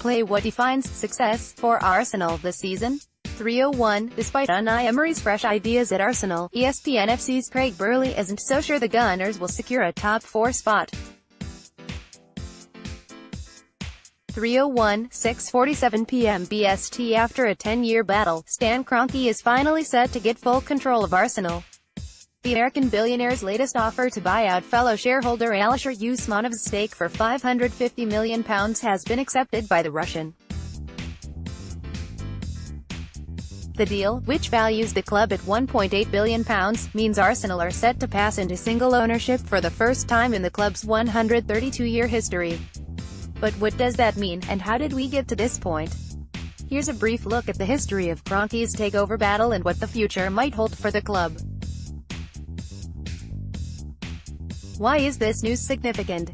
play what defines success for Arsenal this season. 301, despite Unai Emery's fresh ideas at Arsenal, ESPN FC's Craig Burley isn't so sure the Gunners will secure a top 4 spot. 301, 6:47 p.m. BST. After a 10-year battle, Stan Kroenke is finally set to get full control of Arsenal. The American billionaire's latest offer to buy out fellow shareholder Alisher Usmanov's stake for £550 million has been accepted by the Russian. The deal, which values the club at £1.8 billion, means Arsenal are set to pass into single ownership for the first time in the club's 132-year history. But what does that mean, and how did we get to this point? Here's a brief look at the history of Kroenke's takeover battle and what the future might hold for the club. Why is this news significant?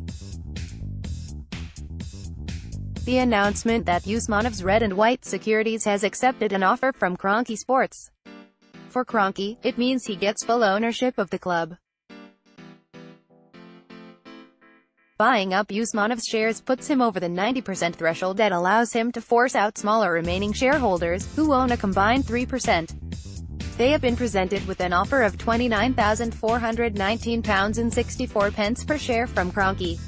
The announcement that Usmanov's Red and White Securities has accepted an offer from Kroenke Sports. For Kroenke, it means he gets full ownership of the club. Buying up Usmanov's shares puts him over the 90% threshold that allows him to force out smaller remaining shareholders, who own a combined 3%. They have been presented with an offer of £29,419.64 per share from Kroenke.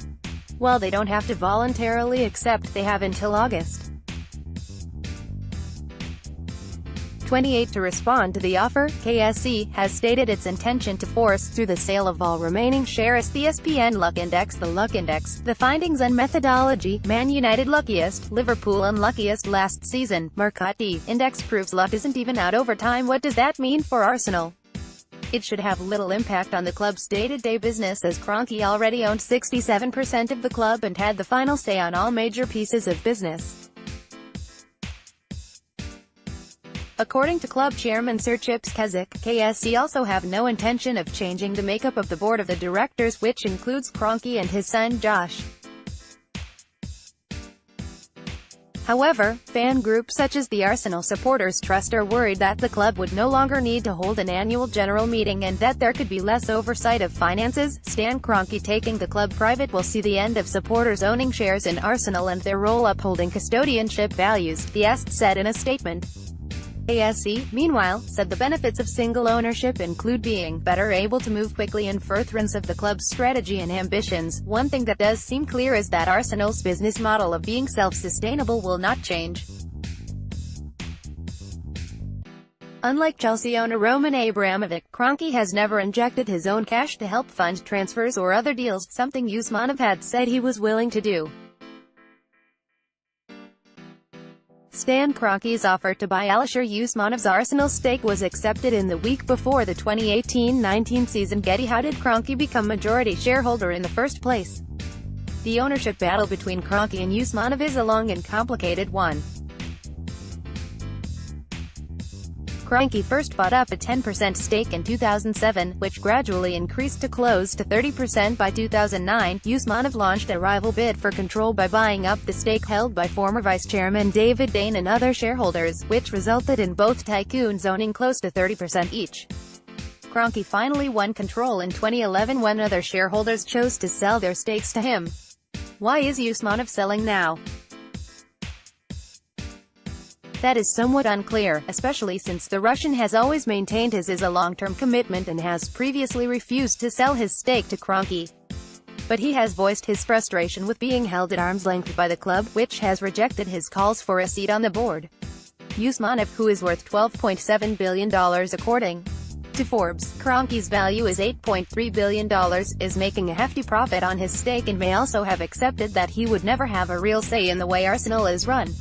While they don't have to voluntarily accept, they have until August 28 to respond to the offer. KSE has stated its intention to force through the sale of all remaining shares. The ESPN Luck Index. The Luck Index, the findings and methodology: Man United luckiest, Liverpool unluckiest last season. Mercati Index proves luck isn't even out over time. What does that mean for Arsenal? It should have little impact on the club's day-to-day business, as Kroenke already owned 67% of the club and had the final say on all major pieces of business. According to club chairman Sir Chips Keswick, KSE also have no intention of changing the makeup of the board of the directors, which includes Kroenke and his son Josh. However, fan groups such as the Arsenal Supporters Trust are worried that the club would no longer need to hold an annual general meeting and that there could be less oversight of finances. Stan Kroenke taking the club private will see the end of supporters owning shares in Arsenal and their role upholding custodianship values, the AST said in a statement. KSE, meanwhile, said the benefits of single ownership include being better able to move quickly in furtherance of the club's strategy and ambitions. One thing that does seem clear is that Arsenal's business model of being self-sustainable will not change. Unlike Chelsea owner Roman Abramovich, Kroenke has never injected his own cash to help fund transfers or other deals, something Usmanov had said he was willing to do. Stan Kroenke's offer to buy Alisher Usmanov's Arsenal stake was accepted in the week before the 2018-19 season. Getty: how did Kroenke become majority shareholder in the first place? The ownership battle between Kroenke and Usmanov is a long and complicated one. Kroenke first bought up a 10% stake in 2007, which gradually increased to close to 30% by 2009. Usmanov launched a rival bid for control by buying up the stake held by former vice-chairman David Dane and other shareholders, which resulted in both tycoons owning close to 30% each. Kroenke finally won control in 2011 when other shareholders chose to sell their stakes to him. Why is Usmanov selling now? That is somewhat unclear, especially since the Russian has always maintained his is a long-term commitment and has previously refused to sell his stake to Kroenke. But he has voiced his frustration with being held at arm's length by the club, which has rejected his calls for a seat on the board. Usmanov, who is worth $12.7 billion according to Forbes, Kroenke's value is $8.3 billion, is making a hefty profit on his stake and may also have accepted that he would never have a real say in the way Arsenal is run.